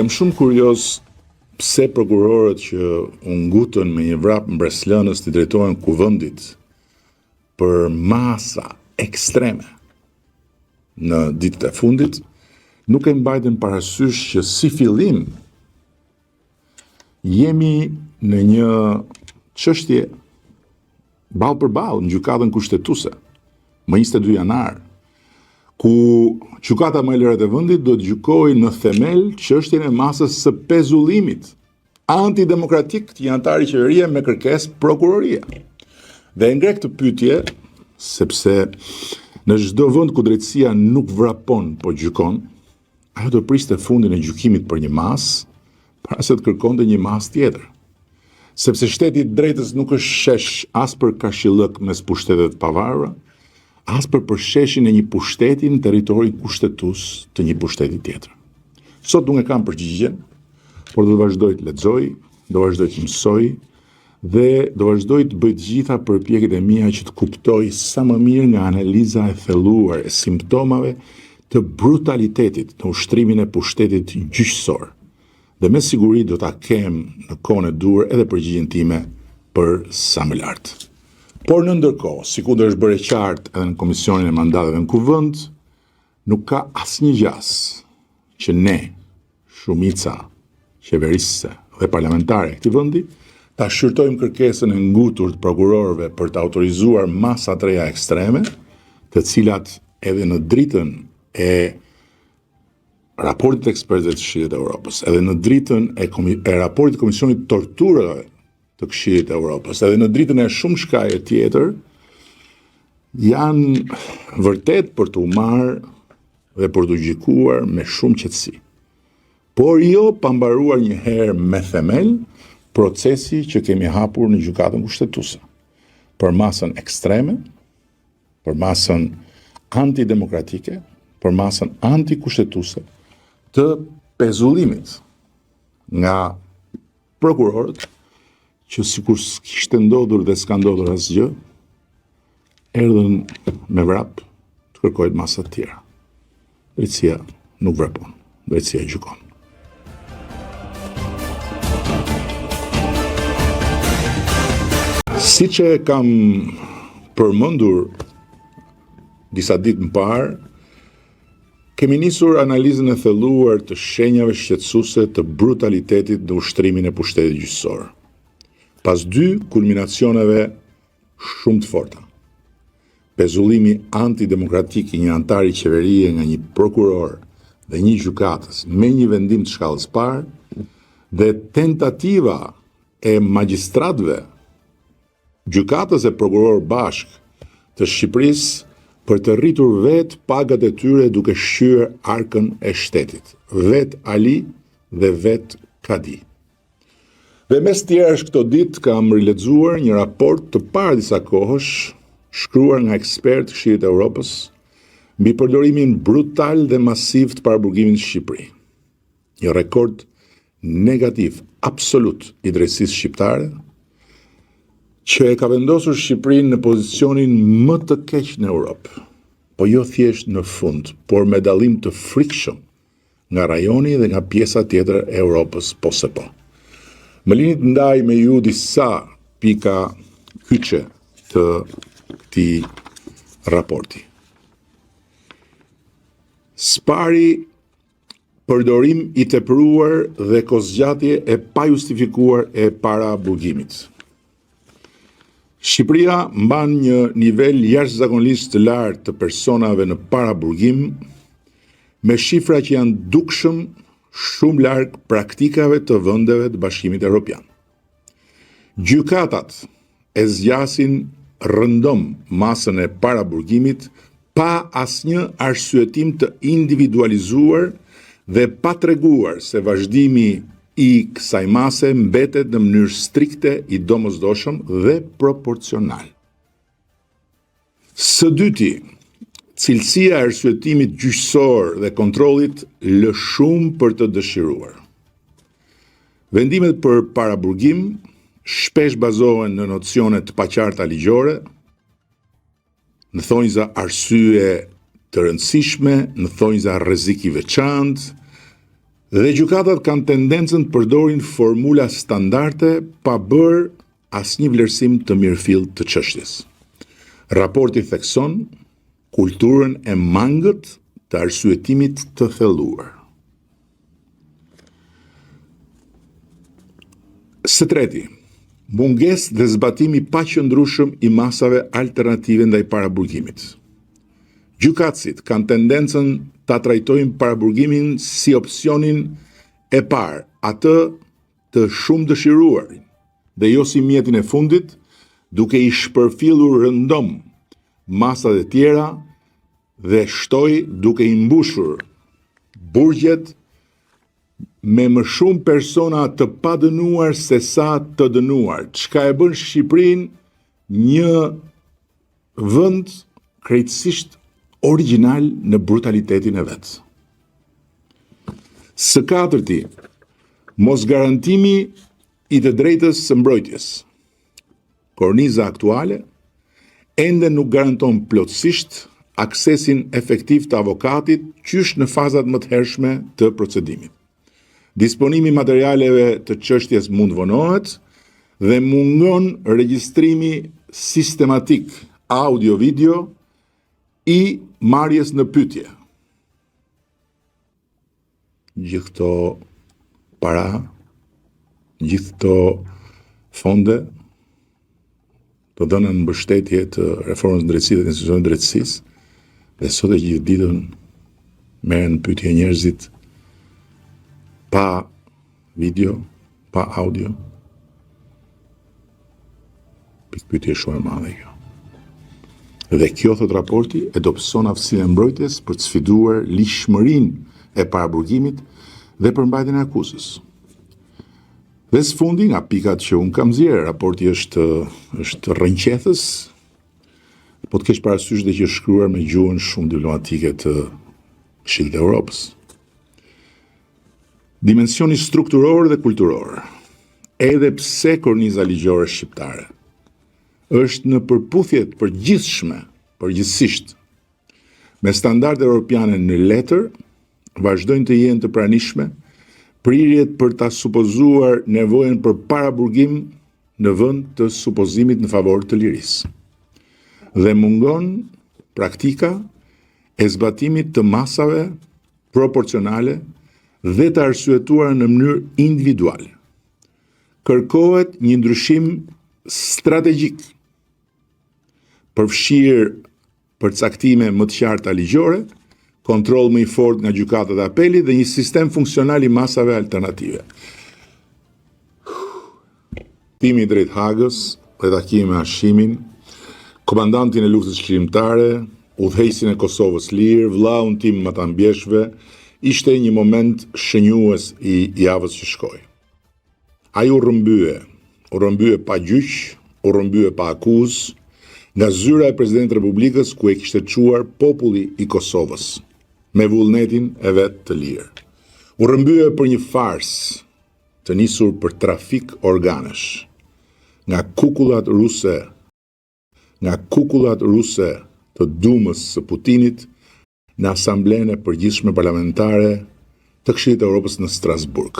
Jam shumë kurioz pse prokurorët që u ngutën me një vrap mbreslënës të drejtohen kuvendit për masa ekstreme në ditët e fundit, nuk e mbajtën parasysh që si fillim jemi në një çështje ballë për ballë në gjykatën kushtetuese më 22 janar, ku gjykata më e lartë e vendit do të gjykojë në themel çështjen e masës së pezullimit antidemokratik të një antari qeverie me kërkesë prokurorie. Dhe ngre këtë pyetje sepse në çdo vend ku drejtësia nuk vrapon po gjykon, ajo do priste fundin e gjykimit për një masë para se të kërkonte një masë tjetër. Sepse shteti i drejtës nuk është shesh as për kashillëk mes pushtetet të pavarura, as për përsheshin e një pushteti në territorin kushtetues të një pushteti tjetër. Sot nuk e kam përgjigjen, por do vazhdoj të lexoj, do vazhdoj të mësoj dhe do vazhdoj të bëj të gjitha përpjekjet e mia që të kuptoj sa më mirë nga analiza e thelluar e simptomave të brutalitetit në ushtrimin e pushtetit gjyqësor. Dhe me siguri do ta kem në kohën e dur edhe përgjigjen time për sa më lart. Por në ndërkohë, sikur është bërë qartë edhe në komisionin e mandateve në kuvend, nuk ka asnjë gjas që ne, shumica qeverisëse dhe parlamentare e këtij vendi, ta shqyrtojmë kërkesën e ngutur të prokurorëve për të autorizuar masa të reja ekstreme, të cilat edhe në dritën e raportit të ekspertëve të Këshillit të Evropës, edhe në dritën e raportit të Komisionit të Torturave të Këshillit të Evropës, edhe në dritën e shumë shkaje tjetër, janë vërtet për të marrë dhe për të gjykuar me shumë qetësi. Por jo pa mbaruar një herë me themel procesi që kemi hapur në gjykatën kushtetuese për masën ekstreme, për masën antidemokratike, për masën antikushtetuese të pezullimit nga prokurorët që sikur s'kishte ndodhur dhe s'ka ndodhur asgjë, erdhën me vrap të kërkojnë masa të tjera. Drejtësia nuk vrapon, drejtësia gjykon. Siç e kam përmendur disa ditë më parë, kemi nisur analizën e thelluar të shenjave shqetësuese të brutalitetit në ushtrimin e pushtetit gjyqësor. Pas dy kulminacioneve shumë të forta. Pezullimi antidemokratik i një antari qeverie nga një prokuror dhe një gjykatës me një vendim të shkallës parë dhe tentativa e magjistratëve, gjykatës e prokuror bashk të Shqipërisë për të rritur vetë pagat e tyre duke shqyer arkën e shtetit, vetë Ali dhe vetë Kadi. Dhe mes tjerash këto ditë kam rilexuar një raport të parë disa kohësh, shkruar nga ekspertë të Këshillit të Evropës, mbi përdorimin brutal dhe masiv të paraburgimit në Shqipëri. Një rekord negativ absolut i drejtësisë shqiptare, që e ka vendosur Shqipërinë në pozicionin më të keq në Europë, po jo thjesht në fund, por me dallim të frikshëm nga rajoni dhe nga pjesa tjetër e Europës po se po. Më lini të ndaj me ju disa pika kyçe të këtij raporti. Spari përdorim i tepruar dhe kozgjatje e pajustifikuar e paraburgimit. Shqipëria mban një nivel jashtëzakonisht të lartë të personave në paraburgim, me shifra që janë dukshëm shumë larg praktikave të vendeve të Bashkimit Evropian. Gjykatat e zgjasin rëndom masën e paraburgimit pa asnjë arsyetim të individualizuar dhe pa treguar se vazhdimi i kësaj mase mbetet në mënyrë strikte i domosdoshëm dhe proporcional. Së dyti, cilësia e arsyetimit gjyqësor dhe kontrollit lë shumë për të dëshiruar. Vendimet për paraburgim shpesh bazohen në nocione të paqarta ligjore, në thonjza arsye të rëndësishme, në thonjza rrezik i veçantë, Dhe gjykatat kanë tendencën të përdorin formula standarde pa bërë asnjë vlerësim të mirëfillt të çështjes. Raporti thekson kulturën e mangët të arsyetimit të thelluar. Së treti, mungesë dhe zbatimi paqëndrueshëm i masave alternative ndaj paraburgimit. Gjykatësit kanë tendencën ta trajtojnë paraburgimin si opsionin e parë, atë të shumë dëshiruarin, dhe jo si mjetin e fundit, duke i shpërfillur rëndom masat e tjera dhe shtoj duke i mbushur burgjet me më shumë persona të padënuar se sa të dënuar, çka e bën Shqipërinë një vend krejtësisht original në brutalitetin e vet. Së katërti, mos garantimi i të drejtës së mbrojtjes. Korniza aktuale ende nuk garanton plotësisht aksesin efektiv të avokatit qysh në fazat më të hershme të procedimit. Disponimi materialeve të çështjes mund vonohet dhe mungon regjistrimi sistematik audio-video i marrjes në pyetje. Gjithë këto para, gjithë këto fonde të dhëna në mbështetje të reformës në drejtësi dhe institucionit drejtësisë, dhe sot e gjithë ditën merren në pyetje njerëzit pa video, pa audio. Pyetje shumë e madhe kjo. Dhe kjo, thot raporti, e dobëson aftësinë e mbrojtjes për të sfiduar lishmërinë e paraburgimit dhe përmbajtjen e akuzës. Dhe së fundi, nga pikat që unë kam zgjerë, raporti është rrënqethës, po të kesh parasysh dhe që është shkruar me gjuhën shumë diplomatike të Këshillit të Evropës. Dimensioni strukturor dhe kulturor, edhe pse korniza ligjore shqiptare është në përputhje të përgjithshme, përgjithsisht, me standarde europiane në letër, vazhdojnë të jenë të pranishme prirjet për ta supozuar nevojën për paraburgim në vend të supozimit në favor të lirisë. Dhe mungon praktika e zbatimit të masave proporcionale dhe të arsyetuara në mënyrë individuale. Kërkohet një ndryshim strategjik, përfshirë përcaktime më të qarta ligjore, kontroll më i fortë nga gjykatat e apelit dhe një sistem funksional i masave alternative. Timi drejt Hagës dhe takimi me Hashimin, komandantin e luftës çlirimtare, udhëheqësin e Kosovës lirë, vllaun tim Matambjeshve, ishte një moment shënjues i javës që shkoi. Ai u rrëmbye pa gjyq, u rrëmbye pa akuzë, nga zyra e Presidentit Republikës ku e kishte çuar populli i Kosovës, me vullnetin e vet të lirë. U rrëmbye për një farsë të nisur për trafik organesh, nga kukullat ruse të Dumës së Putinit në Asamblenë e Përgjithshme Parlamentare të Këshillit të Evropës në Strasburg.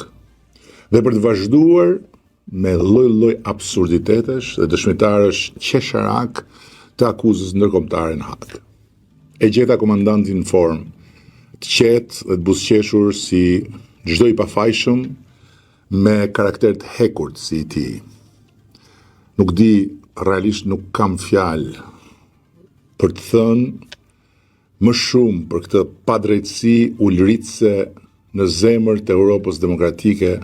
Dhe për të vazhduar me lloj-lloj absurditetesh dhe dëshmitarësh qesharak të akuzës ndërkombëtare në Hagë. E gjeta komandantin në formë të qetë dhe të buzëqeshur si çdo i pafajshëm, me karakter të hekurt si i tij. Nuk di, realisht nuk kam fjalë për të thënë më shumë për këtë padrejtësi ulëritëse në zemër të Europës demokratike,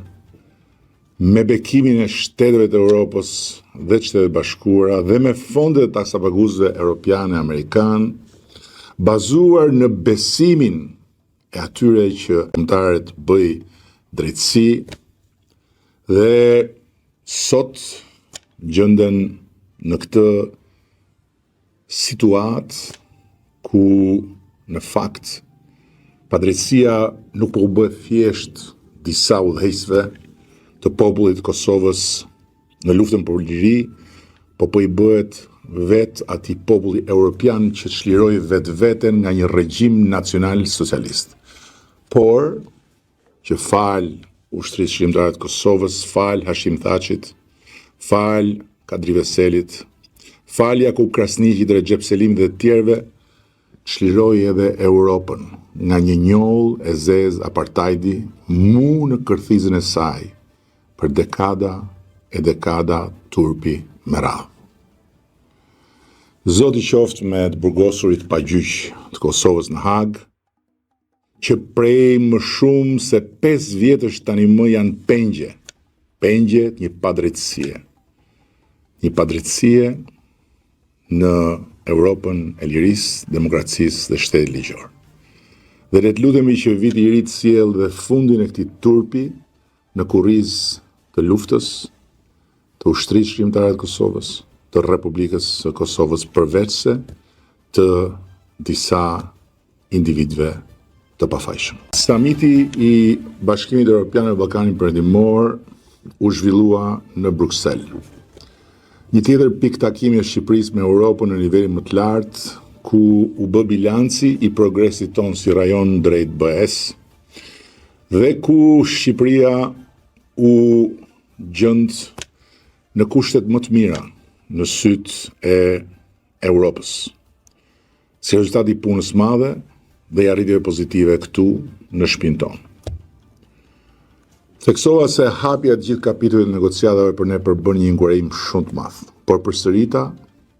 me bekimin e shteteve të Europës dhe Shtetet Bashkuara dhe me fondet e taksapaguzëve europiane amerikan, bazuar në besimin e atyre që kombëtarët bëj drejtësi dhe sot gjenden në këtë situatë ku në fakt padrejtësia nuk po u bë thjesht disa udhëheqësve të popullit të Kosovës në luftën për liri, po i bëhet vetë atij populli evropian që çliroi vetveten nga një regjim nacional socialist. Por që fal ushtrisë shqiptare të Kosovës, fal Hashim Thaqit, fal Kadri Veselit, fal Jakub Krasniqit, Recep Selimit dhe të tjerëve, çliroi edhe Europën nga një njoll e zezë apartajdi mu në kërthizën e saj për dekada e dekada turpi me radhë. Zoti qoftë me të burgosurit pa gjyq të Kosovës në Hagë, që prej më shumë se 5 vjetësh tani më janë pengje një padrejtësie. Një padrejtësie në Europën e lirisë, demokracisë dhe shtetit ligjor. Dhe le të lutemi që viti i ri të sjellë dhe fundin e këtij turpi në kurrizë të luftës të ushtrisë shqiptare të Kosovës, të Republikës së Kosovës përveçse të disa individëve të pafajshëm. Samiti i Bashkimit Evropian e Ballkanit Perëndimor u zhvillua në Bruksel. Një tjetër pikë takimi e Shqipërisë me Europën në nivelin më të lartë, ku u bë bilanci i progresit tonë si rajon drejt BE-s dhe ku Shqipëria u gjend në kushtet më të mira në syt e Europës. Si rezultat i punës madhe dhe i arritjeve pozitive këtu në shtëpinë tonë. Theksova se hapja të gjithë kapitujve të negociatave për ne përbën një inkurim shumë të madh, por përsërita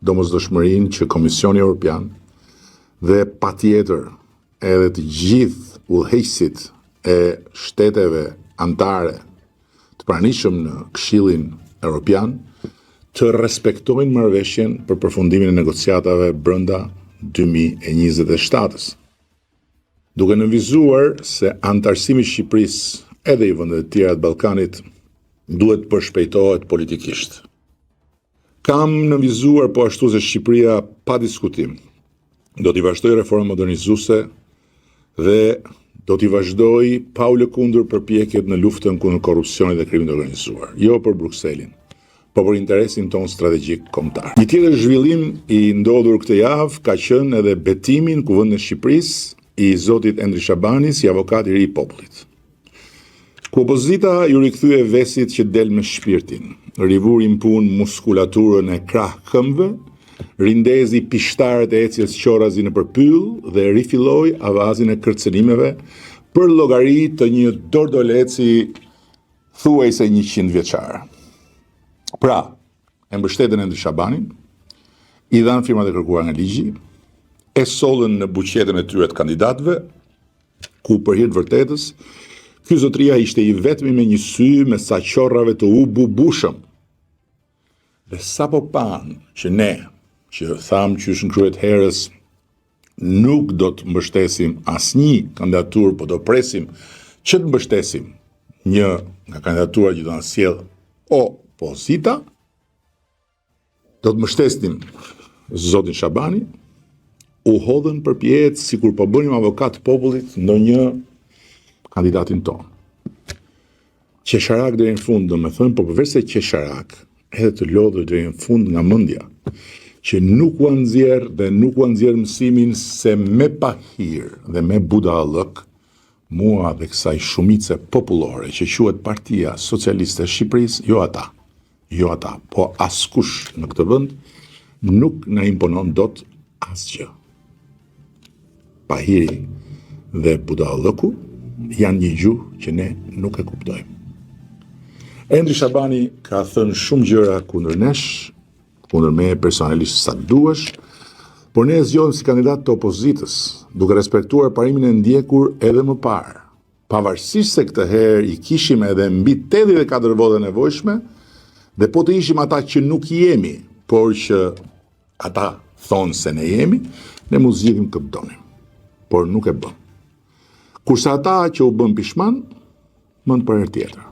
domosdoshmërinë që Komisioni Evropian dhe patjetër edhe të gjithë udhëheqësit e shteteve anëtare të pranishëm në Këshillin Evropian të respektojnë marrëveshjen për përfundimin e negociatave brenda 2027-s. Duke nënvizuar se anëtarësimi i Shqipërisë edhe i vendeve të tjera të Ballkanit duhet përshpejtohet politikisht. Kam nënvizuar po ashtu se Shqipëria pa diskutim do t'i vazhdojë reformën modernizuese dhe do t'i vazhdojë pa u lëkundur përpjekjet në luftën kundër korrupsionit dhe krimit të organizuar, jo për Brukselin, por për interesin tonë strategjik kombëtar. Një tjetër zhvillim i ndodhur këtë javë ka qenë edhe betimin në Kuvendin e Shqipërisë i zotit Endri Shabani si avokat i ri i popullit. Ku opozita ju rikthye vesit që del me shpirtin, rivuri në punë muskulaturën e krah këmbëve, rindezi pishtarët e ecjes qorazi në përpyll dhe rifilloi avazin e kërcënimeve për llogari të një dordoleci thuajse 100 vjeçar. Pra, e mbështetën Endri Shabanin, i dhanë firmat e kërkuara nga ligji, e sollën në buqetën e tyre të kandidatëve, ku për hir të vërtetës, ky zotria ishte i vetmi me një sy me sa qorrave të u bubushëm. Dhe sapo pan që ne, që tham qysh në kryet herës, nuk do të mbështesim asnjë kandidaturë, po do presim që të mbështesim një nga kandidaturat që do na sjell opozita, do të mbështesim zotin Shabani, u hodhën përpjehet sikur po bënim avokat popullit ndonjë kandidatin tonë. Qesharak deri në fund, domethënë, po përveç se qesharak, edhe të lodhur deri në fund nga mendja, që nuk u nxjerr dhe nuk u nxjerr mësimin se me pahir dhe me budallëk, mua dhe kësaj shumice popullore që quhet Partia Socialiste e Shqipërisë, jo ata, po askush në këtë vend nuk na imponon dot asgjë. Pahiri dhe budallëku janë një gjuhë që ne nuk e kuptojmë. Endri Shabani ka thënë shumë gjëra kundër nesh, kundër me personalisht sa duhesh, por ne e zgjodhëm si kandidat të opozitës, duke respektuar parimin e ndjekur edhe më parë. Pavarësisht se këtë herë i kishim edhe mbi 84 vota nevojshme, dhe po të ishim ata që nuk jemi, por që ata thonë se ne jemi, ne mu zgjidhim këtë donim. Por nuk e bëm. Kurse ata që u bën pishman, mend për herë tjetër.